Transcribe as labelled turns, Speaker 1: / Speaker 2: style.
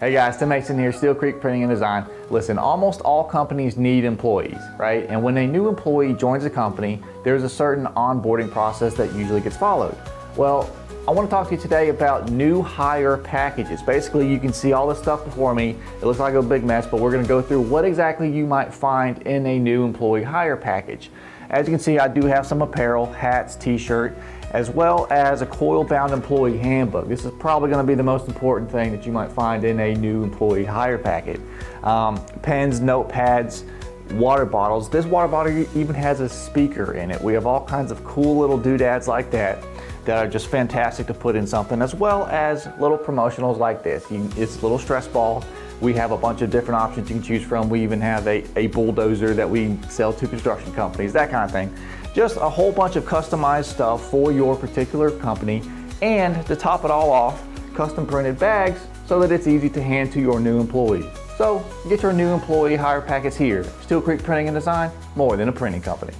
Speaker 1: Hey guys, Tim Mason here, Steel Creek Printing and Design. Listen, almost all companies need employees, right? And when a new employee joins a company, there's a certain onboarding process that usually gets followed. Well, I want to talk to you today about new hire packages. Basically, you can see all this stuff before me. It looks like a big mess, but we're going to go through what exactly you might find in a new employee hire package. As you can see, I do have some apparel, hats, t-shirt, as well as a coil-bound employee handbook. This is probably going to be the most important thing that you might find in a new employee hire packet. Pens, notepads, water bottles. This water bottle even has a speaker in it. We have all kinds of cool little doodads like that are just fantastic to put in something, as well as little promotionals like this. It's a little stress ball. We have a bunch of different options you can choose from. We even have a bulldozer that we sell to construction companies, that kind of thing. Just a whole bunch of customized stuff for your particular company, and to top it all off, custom printed bags so that it's easy to hand to your new employee. So get your new employee hire packets here. Steel Creek Printing and Design, more than a printing company.